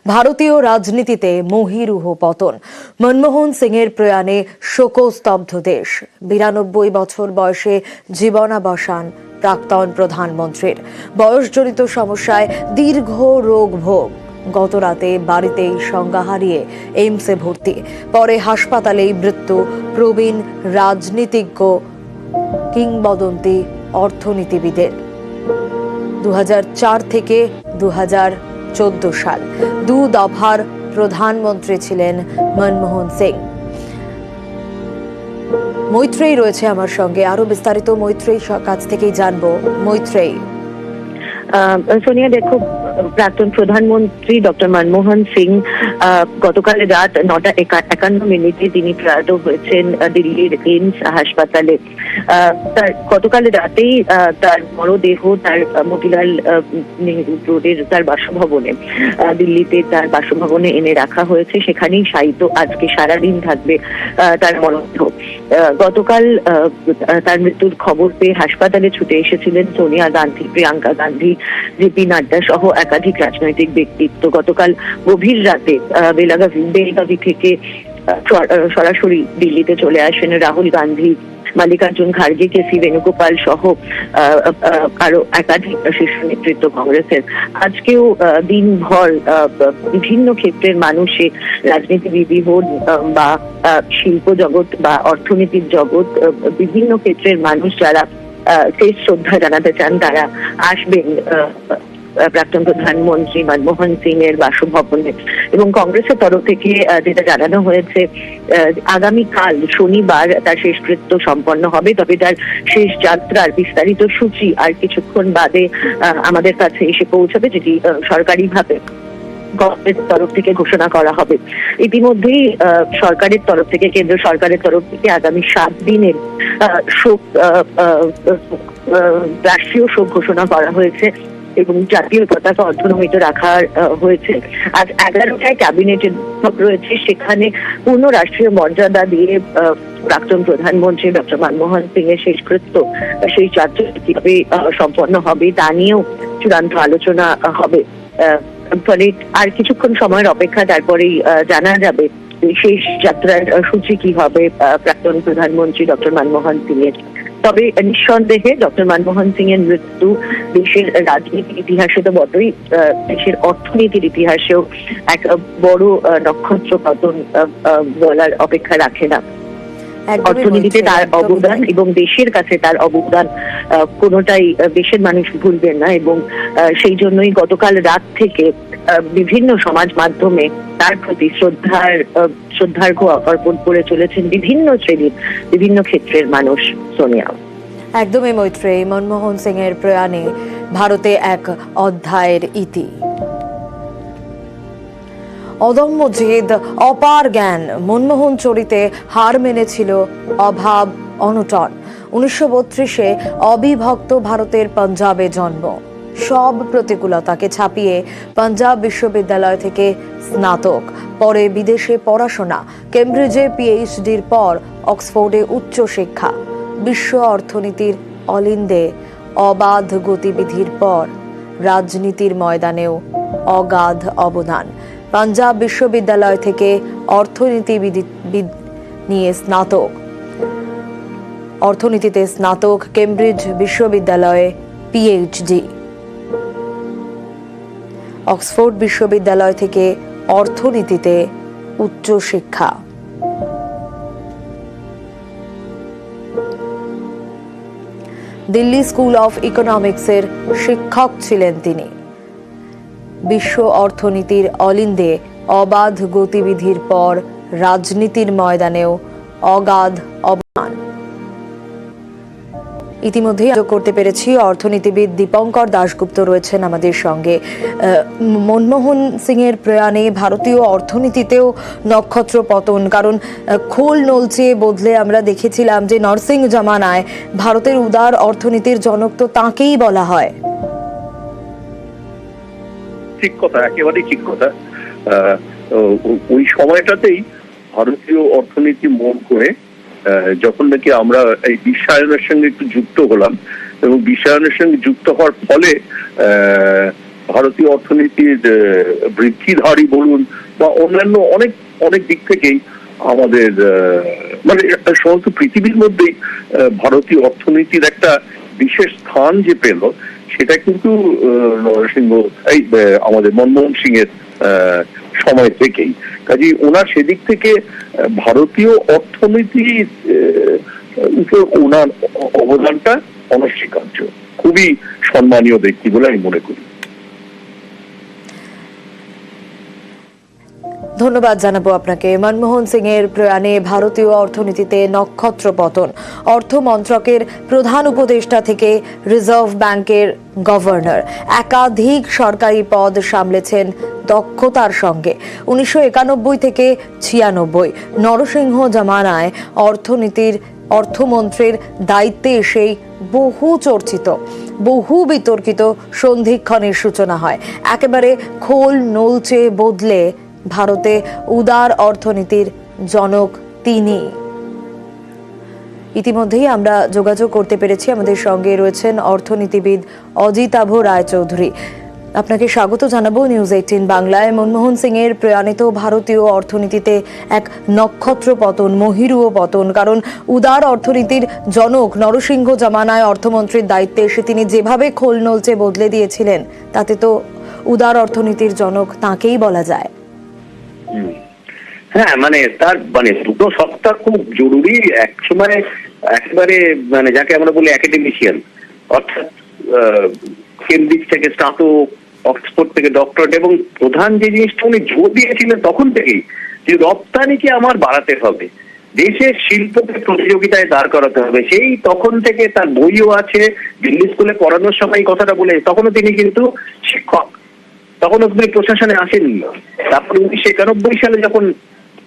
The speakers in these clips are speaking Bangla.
ভারতীয় রাজনীতিতে মহীরুহ পতন। মনমোহন সিংয়ের প্রয়াণে শোকস্তব্ধ দেশ। 92 বছর বয়সে জীবনাবসান প্রাক্তন প্রধানমন্ত্রীর। বয়সজনিত সমস্যায় দীর্ঘ রোগ ভোগ। গত রাতে বাড়িতেই সংজ্ঞা হারিয়ে এইমসে ভর্তি, পরে হাসপাতালেই মৃত্যু প্রবীণ রাজনীতিজ্ঞ কিংবদন্তি অর্থনীতিবিদের। 2004 থেকে 2014 সাল 2 দফার প্রধানমন্ত্রী ছিলেন মনমোহন সিং। মৈত্রেয়ী রয়েছে আমার সঙ্গে, আরো বিস্তারিত মৈত্রেয়ীর কাছ থেকেই জানবো। মৈত্রেয়ী, সোনিয়া, দেখো, প্রাক্তন প্রধানমন্ত্রী ডক্টর মনমোহন সিং গতকাল রাত 9:51 তিনি প্রয়াত হয়েছেন দিল্লির এইমস হাসপাতালে। তার গতকাল রাতেই তার মরদেহ তার মতিলাল নেহরু রোডের তার বাসভবনে, দিল্লিতে তার বাসভবনে এনে রাখা হয়েছে। সেখানেই শায়িত আজকে সারাদিন থাকবে তার মরদেহ। গতকাল তার মৃত্যুর খবর পেয়ে হাসপাতালে ছুটে এসেছিলেন সোনিয়া গান্ধী, প্রিয়াঙ্কা গান্ধী, জেপি নাড্ডা সহ একাধিক রাজনৈতিক ব্যক্তিত্ব। গতকাল গভীর রাতে বেলগাভি থেকে সরাসরি দিল্লিতে চলে আসেন রাহুল গান্ধী, মাল্লিকার্জুন খার্গে, কেসি বেণুগোপাল সহ আরো একাধিক শীর্ষ নেতৃত্ব কংগ্রেসের। আজকেও দিনভর বিভিন্ন ক্ষেত্রের মানুষে, রাজনীতিবিদ হোন বা শিল্প জগৎ বা অর্থনীতির জগৎ, বিভিন্ন ক্ষেত্রের মানুষ যারা শেষ শ্রদ্ধা জানাতে চান তারা আসবেন প্রাক্তন প্রধানমন্ত্রী মনমোহন সিং এর বাসভবনে। এবং কংগ্রেসের তরফ থেকে যেটা জানানো হয়েছে, আগামীকাল শনিবার তার শেষকৃত্য সম্পন্ন হবে। তবে তার শেষ যাত্রার বিস্তারিত সূচি আর কিছুক্ষণ বাদে আমাদের কাছে এসে পৌঁছাবে, যেটি সরকারিভাবে গভর্নমেন্টের তরফ থেকে ঘোষণা করা হবে। ইতিমধ্যেই সরকারের তরফ থেকে, কেন্দ্র সরকারের তরফ থেকে আগামী 7 দিনের শোক, রাষ্ট্রীয় শোক ঘোষণা করা হয়েছে এবং জাতীয় পতাকা অর্ধনমিত রাখা হয়েছে। আজ 11টায় ক্যাবিনেটের বৈঠক রয়েছে, সেখানে পূর্ণ রাষ্ট্রীয় মর্যাদা দিয়ে প্রাক্তন প্রধানমন্ত্রী ডক্টর মনমোহন সিং এর শেষকৃত্য, সেই যাত্রা কিভাবে সম্পন্ন হবে তা নিয়েও চূড়ান্ত আলোচনা হবে। ফলে আর কিছুক্ষণ সময়ের অপেক্ষা, তারপরেই জানা যাবে শেষ যাত্রার সূচি কি হবে প্রাক্তন প্রধানমন্ত্রী ডক্টর মনমোহন সিং এর। তবে নিঃসন্দেহে ডক্টর মনমোহন সিং এর মৃত্যু দেশের রাজনীতির ইতিহাসে তো বটেই, দেশের অর্থনীতির ইতিহাসেও এক বড় নক্ষত্র পতন বলার অপেক্ষা রাখে না। অর্থনীতিতে তার অবদান এবং দেশের কাছে তার অবদান কোনোটাই দেশের মানুষ ভুলবেন না। এবং সেই জন্যই গতকাল রাত থেকে বিভিন্ন সমাজ মাধ্যমে তার প্রতি শ্রদ্ধার্ঘ অর্পণ করে চলেছেন বিভিন্ন শ্রেণীর, বিভিন্ন ক্ষেত্রের মানুষ। সোনিয়া, একদমই মৈত্রেয়ী, মনমোহন সিং এর প্রয়াণে ভারতে এক অধ্যায়ের ইতি। অদম্য জেদ, অপার জ্ঞান, মনমোহন চরিতে হার মেনেছিল অভাব অনটন। 1932-এ অবিভক্ত ভারতের পাঞ্জাবে জন্ম। সব প্রতিকূলতাকে ছাপিয়ে পাঞ্জাব বিশ্ববিদ্যালয় থেকে স্নাতক, পরে বিদেশে পড়াশোনা, কেমব্রিজে পিএইচডির পর অক্সফোর্ডে উচ্চ শিক্ষা। বিশ্ব অর্থনীতির অলিন্দে অবাধ গতিবিধির পর রাজনীতির ময়দানেও অগাধ অবদান। পাঞ্জাব বিশ্ববিদ্যালয় থেকে অর্থনীতিবিদ নিয়ে স্নাতক, অর্থনীতিতে স্নাতক, কেমব্রিজ বিশ্ববিদ্যালয়ে পিএইচডি, অক্সফোর্ড বিশ্ববিদ্যালয় থেকে অর্থনীতিতে উচ্চ শিক্ষা। দিল্লি স্কুল অফ ইকোনমিক্সের শিক্ষক ছিলেন তিনি। বিশ্ব অর্থনীতির অলিন্দে অবাধ গতিবিধির পর রাজনীতির ময়দানেও অগাধ অবদান। ইতিমধ্যেই যোগ করতে পেরেছি অর্থনীতিবিদ দীপঙ্কর দাশগুপ্ত রয়েছেন আমাদের সঙ্গে। মনমোহন সিং এর প্রয়াণে ভারতীয় অর্থনীতিতেও নক্ষত্র পতন, কারণ খোল নলচে বদলে আমরা দেখেছিলাম যে নরসিং জামানায় ভারতের উদার অর্থনীতির জনক তো তাঁকেই বলা হয়। ঠিক কথা, একেবারেই ঠিক কথা। ওই সময়টাতেই ভারতীয় অর্থনীতি মোড় করে যখন নাকি আমরা এই বিশ্বায়নের সঙ্গে একটু যুক্ত হলাম এবং বিশ্বায়নের সঙ্গে যুক্ত হওয়ার ফলে ভারতীয় অর্থনীতির বৃদ্ধিধারী বলুন বা অন্যান্য অনেক অনেক দিক থেকেই আমাদের মানে সমস্ত পৃথিবীর মধ্যেই ভারতীয় অর্থনীতির একটা বিশেষ স্থান যে পেল, সেটা কিন্তু নরসিংহ এই আমাদের মনমোহন সিং এর সময় থেকেই। কাজেই ওনার সেদিক থেকে ভারতীয় অর্থনীতির উপর ওনার অবদানটা অনস্বীকার্য, খুবই সম্মানীয় ব্যক্তি বলে আমি মনে করি। ধন্যবাদ জানাবো আপনাকে। মনমোহন সিং এর প্রয়াণে ভারতীয় অর্থনীতিতে নক্ষত্র পতন। অর্থ মন্ত্রকের প্রধান উপদেষ্টা থেকে রিজার্ভ ব্যাংকের গভর্নর, একাধিক সরকারি পদ সামলেছেন দক্ষতার সঙ্গে। 1991 থেকে 96 নরসিংহ জামানায় অর্থমন্ত্রীর দায়িত্বে এসেই বহু চর্চিত, বহু বিতর্কিত সন্ধিক্ষণের সূচনা হয়। একেবারে খোল নলচে বদলে ভারতে উদার অর্থনীতির জনক তিনি। ইতিমধ্যেই আমরা যোগাযোগ করতে পেরেছি, আমাদের সঙ্গে রয়েছেন অর্থনীতিবিদ অজিতাভ রায়চৌধুরী। আপনাকে স্বাগত জানাবো নিউজ 18 বাংলায়। মনমোহন সিং এর প্রয়াণিত ভারতীয় অর্থনীতিতে এক নক্ষত্র পতন, মহিরুহ পতন। কারণ উদার অর্থনীতির জনক নরসিংহ জামানায় অর্থমন্ত্রীর দায়িত্বে এসে তিনি যেভাবে খোল নলচে বদলে দিয়েছিলেন, তাতে তো উদার অর্থনীতির জনক তাঁকেই বলা যায়। হ্যাঁ, মানে তার মানে দুটো সত্তা খুব জরুরি এক সময়। একেবারে মানে যাকে আমরা বলি একাডেমিশিয়ান, অর্থাৎ কেমব্রিজ থেকে স্নাতক, অক্সফোর্ড থেকে ডক্টরেট, এবং প্রধান যে জিনিসটা উনি জোর দিয়েছিলেন তখন থেকেই যে রপ্তানিকে আমার বাড়াতে হবে, দেশের শিল্পকে প্রতিযোগিতায় দাঁড় করাতে হবে। সেই তখন থেকে তার বইও আছে, দিল্লি স্কুলে পড়ানোর সময় কথাটা বলে। তখনও তিনি কিন্তু শিক্ষক, তখনও তিনি প্রশাসনে আসেননি। তারপর 1991 সালে যখন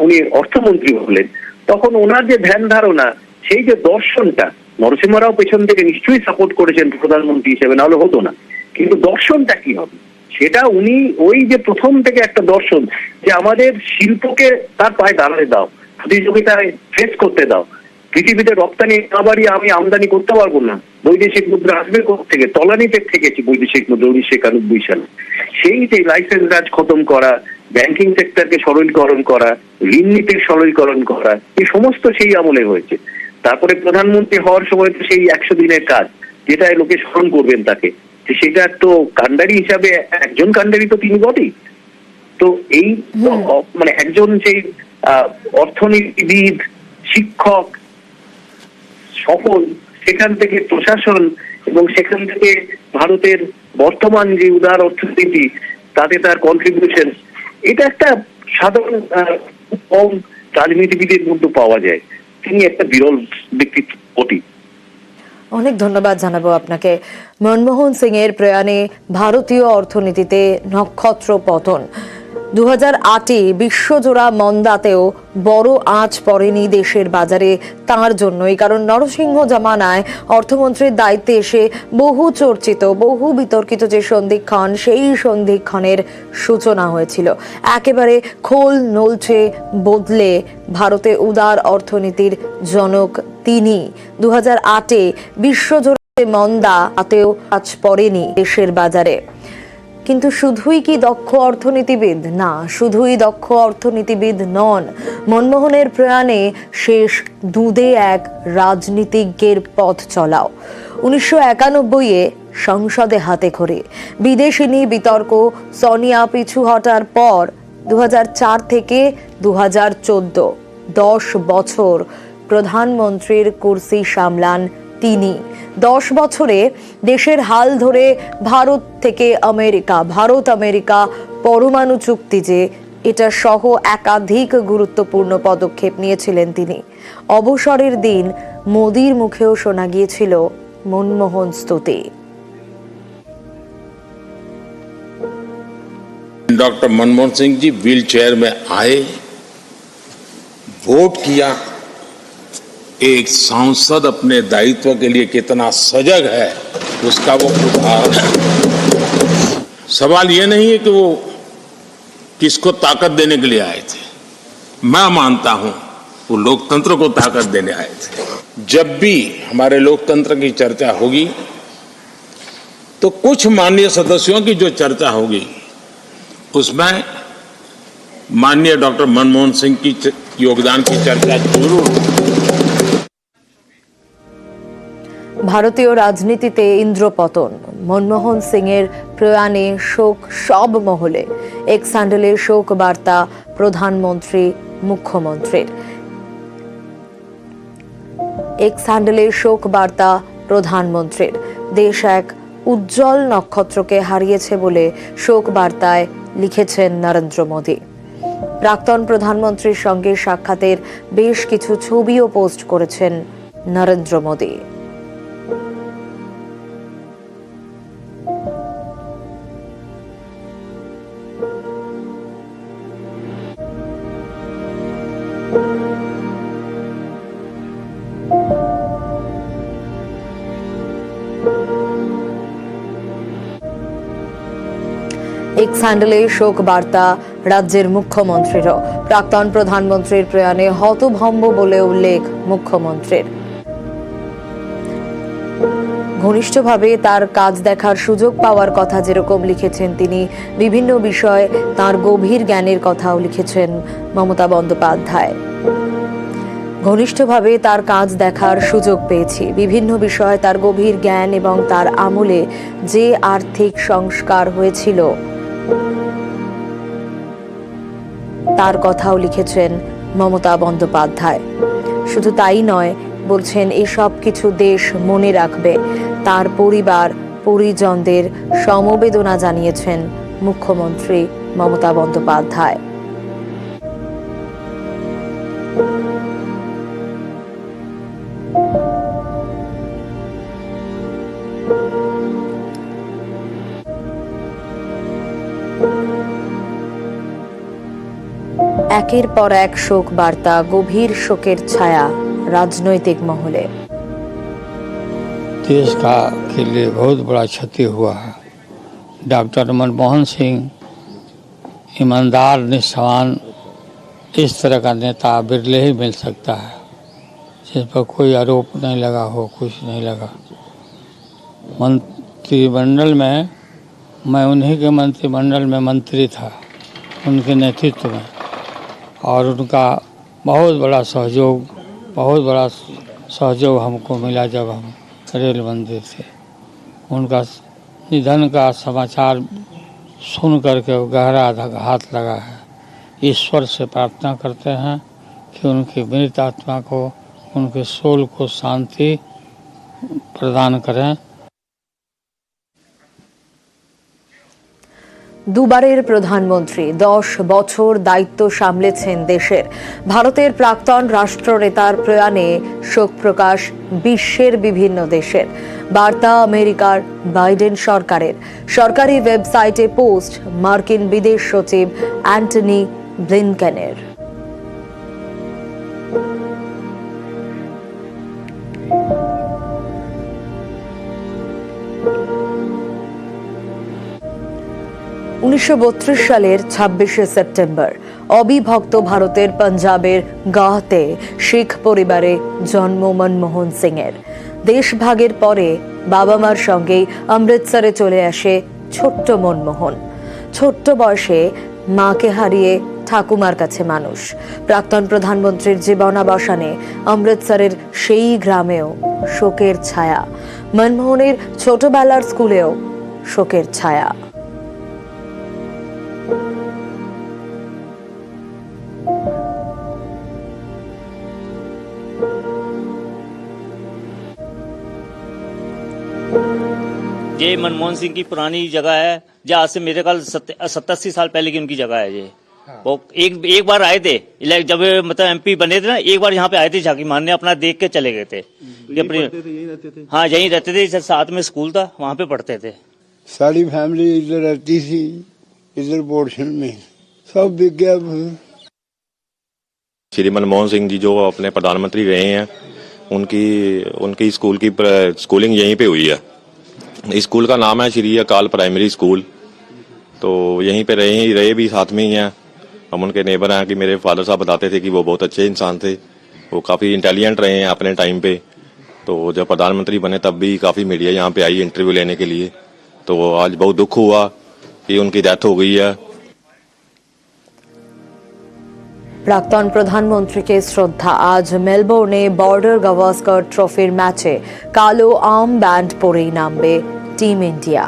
উনি অর্থমন্ত্রী হলেন, তখন ওনার যে ধ্যান ধারণা, সেই যে দর্শনটা, নরসিংহরাও পেছন থেকে নিশ্চয়ই সাপোর্ট করেছেন প্রধানমন্ত্রী হিসেবে, নাহলে হতো না। কিন্তু দর্শনটা কি হবে সেটা উনি ওই যে প্রথম থেকে একটা দর্শন যে আমাদের শিল্পকে তার পায়ে দাঁড়াতে দাও, প্রতিযোগিতায় ফেস করতে দাও। পৃথিবীতে রপ্তানি না বাড়িয়ে আমি আমদানি করতে পারবো না, বৈদেশিক মুদ্রা আসবে থেকে, তলানিতে থেকেছি বৈদেশিক মুদ্রা 1991 সালে। সেই যে লাইসেন্স রাজ খতম করা, ব্যাংকিং সেক্টরকে সরলীকরণ করা, ঋণ নীতির সরলীকরণ করা, এই সমস্ত সেই আমলে হয়েছে। তারপরে প্রধানমন্ত্রী হওয়ার সময় তো সেই 100 দিনের কাজ, যেটা লোকে স্মরণ করবেন তাকে, সেটা তো কাণ্ডারি হিসাবে একজন কাণ্ডারি তো তিনি বটেই। তো এই মানে একজন সেই অর্থনীতিবিদ, শিক্ষক, সফল, সেখান থেকে প্রশাসন, এবং সেখান থেকে ভারতের বর্তমান যে উদার অর্থনীতি, তাতে তার কন্ট্রিবিউশন, এটা একটা সাধারণ কম রাজনীতিবিদের মধ্যে পাওয়া যায়। তিনি একটা বিরল ব্যক্তিত্ব বটে। অনেক ধন্যবাদ জানাবো আপনাকে। মনমোহন সিং এর প্রয়াণে ভারতীয় অর্থনীতিতে নক্ষত্র পতন। 2008 বিশ্বজোড়া মন্দাতেও বড় আঁচ পড়েনি দেশের বাজারে তাঁর জন্যই। কারণ নরসিংহ জামানায় অর্থমন্ত্রীর দায়িত্বে এসে বহু চর্চিত, বহু বিতর্কিত যে সন্ধিক্ষণ, সেই সন্ধিক্ষণের সূচনা হয়েছিল। একেবারে খোল নলচে বদলে ভারতে উদার অর্থনীতির জনক তিনি। 2008 বিশ্বজোড়া মন্দাতেও আঁচ পড়েনি দেশের বাজারে। কিন্তু শুধুই কি দক্ষ অর্থনীতিবিদ? না, শুধুই দক্ষ অর্থনীতিবিদ নন। মনমোহনের প্রয়াণে শেষ দুধে এক রাজনীতিজ্ঞের পথ চলাও। 1991-এ সংসদে হাতে খড়ি, বিদেশিনী বিতর্ক, সোনিয়া পিছু হটার পর 2004 থেকে 2014 10 বছর প্রধানমন্ত্রীর কুর্সি সামলান তিনি। 10 বছরে দেশের হাল ধরে ভারত থেকে আমেরিকা, ভারত আমেরিকা পরমাণু চুক্তি যে এটা সহ একাধিক গুরুত্বপূর্ণ পদক্ষেপ নিয়েছিলেন তিনি। অবসরের দিন মোদির মুখেও শোনা গিয়েছিল মনমোহন স্তুতি। Doctor Manmohan Singh ji wheel chair में आए, वोट किया। एक सांसद अपने दायित्व के लिए कितना सजग है उसका वो उदाहरण है। सवाल ये नहीं है कि वो किसको ताकत देने के लिए आए थे, मैं मानता हूं वो लोकतंत्र को ताकत देने आए थे। जब भी हमारे लोकतंत्र की चर्चा होगी तो कुछ माननीय सदस्यों की जो चर्चा होगी उसमें माननीय डॉक्टर मनमोहन सिंह की योगदान की चर्चा जरूर होगी। ভারতীয় রাজনীতিতে ইন্দ্রপতন, মনমোহন সিং এর প্রয়াণে শোক সব মহলে। এক্স হ্যান্ডেলে শোক বার্তা প্রধানমন্ত্রী মুখ্যমন্ত্রীর। এক্স হ্যান্ডেলে শোক বার্তা প্রধানমন্ত্রীর। দেশ এক উজ্জ্বল নক্ষত্রকে হারিয়েছে বলে শোক বার্তায় লিখেছেন নরেন্দ্র মোদী। প্রাক্তন প্রধানমন্ত্রীর সঙ্গে সাক্ষাতের বেশ কিছু ছবিও পোস্ট করেছেন নরেন্দ্র মোদী। এক্স হ্যান্ডেলে শোক বার্তা রাজ্যের মুখ্যমন্ত্রীরও। প্রাক্তন প্রধানমন্ত্রীর প্রয়াণে হতভম্ব বলে উল্লেখ মুখ্যমন্ত্রীর। ঘনিষ্ঠভাবে তার কাজ দেখার সুযোগ পাওয়ার কথা যেরকম লিখেছেন তিনি, বিভিন্ন বিষয়ে তার গভীর জ্ঞানের কথাও লিখেছেন মমতা বন্দ্যোপাধ্যায়। ঘনিষ্ঠভাবে তার কাজ দেখার সুযোগ পেয়েছি, বিভিন্ন বিষয়ে তার গভীর জ্ঞান এবং তার আমলে যে আর্থিক সংস্কার হয়েছিল তার কথাও লিখেছেন মমতা বন্দ্যোপাধ্যায়। শুধু তাই নয়, বলছেন এসব কিছু দেশ মনে রাখবে। তার পরিবার পরিজনদের সমবেদনা জানিয়েছেন মুখ্যমন্ত্রী মমতা বন্দ্যোপাধ্যায়। একের পর এক শোক বার্তা, গভীর শোকের ছায়া राजनैतिक महले। देश का के लिए बहुत बड़ा क्षति हुआ है। डॉक्टर मनमोहन सिंह ईमानदार, निष्ठावान, इस तरह का नेता बिरले ही मिल सकता है जिस पर कोई आरोप नहीं लगा हो, कुछ नहीं लगा। मंत्रिमंडल में मैं उन्हीं के मंत्रिमंडल में मंत्री था, उनके नेतृत्व में, और उनका बहुत बड़ा सहयोग हमको मिला जब हम रेल मंदिर थे। उनका निधन का समाचार सुन करके गहरा आघात लगा है। ईश्वर से प्रार्थना करते हैं कि उनकी मृत आत्मा को, उनके सोल को शांति प्रदान करें। দুবারের প্রধানমন্ত্রী, 10 বছর দায়িত্ব সামলেছেন দেশের। ভারতের প্রাক্তন রাষ্ট্রনেতার প্রয়াণে শোক প্রকাশ বিশ্বের বিভিন্ন দেশের। বার্তা আমেরিকার বাইডেন সরকারের। সরকারি ওয়েবসাইটে পোস্ট মার্কিন বিদেশ সচিব অ্যান্টনি ব্লিনকেনের। সালের 26শে সেপ্টেম্বর অবিভক্ত ভারতের পাঞ্জাবের গাহতে শিখ পরিবারে জন্ম মনমোহন সিং এর। দেশভাগের পরে বাবা মার সঙ্গেই অমৃতসরে চলে আসে ছোট্ট মনমোহন। ছোট্ট বয়সে মাকে হারিয়ে ঠাকুমার কাছে মানুষ। প্রাক্তন প্রধানমন্ত্রীর জীবনাবসানে অমৃতসরের সেই গ্রামেও শোকের ছায়া। মনমোহনের ছোটবেলার স্কুলেও শোকের ছায়া। ये मनमोहन सिंह की पुरानी जगह है, जो आज से मेरे ख्याल 70-80 साल पहले की उनकी जगह है ये। वो एक बार आए थे, जब मतलब एमपी बने थे ना, एक बार यहाँ पे आए थे झांकी मारने, अपना देख के चले गए थे। हाँ, यहीं रहते थे, साथ में स्कूल था, वहाँ पे पढ़ते थे। सारी फैमिली इधर रहती थी, इधर पोर्शन में सब बिक गया। श्री मनमोहन सिंह जी जो अपने प्रधानमंत्री रहे हैं, उनकी स्कूल की स्कूलिंग यहीं पे हुई है। स्कूल का नाम है श्री अकाल प्राइमरी स्कूल। तो यहीं पे रहे भी साथ में ही हैं। हम उनके नेबर हैं कि मेरे फादर साहब बताते थे कि वो बहुत अच्छे इंसान थे, वो काफ़ी इंटेलिजेंट रहे हैं अपने टाइम पे। तो जब प्रधानमंत्री बने तब भी काफ़ी मीडिया यहाँ पे आई इंटरव्यू लेने के लिए। तो आज बहुत दुख हुआ कि उनकी डेथ हो गई है। প্রাক্তন প্রধানমন্ত্রীকে শ্রদ্ধা। আজ মেলবোর্নে বর্ডার গাভাস্কর ট্রফির ম্যাচে কালো আর্ম ব্যান্ড পরেই নামবে টিম ইন্ডিয়া।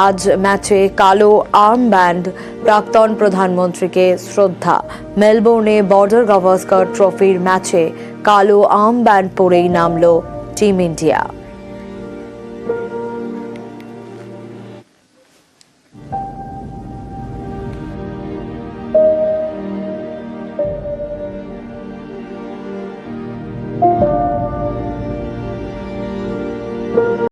আজ ম্যাচে কালো আর্ম ব্যান্ড, প্রাক্তন প্রধানমন্ত্রীকে শ্রদ্ধা। মেলবোর্নে বর্ডার গাভাস্কর ট্রফির ম্যাচে কালো আর্ম ব্যান্ড পরেই নামল টিম ইন্ডিয়া।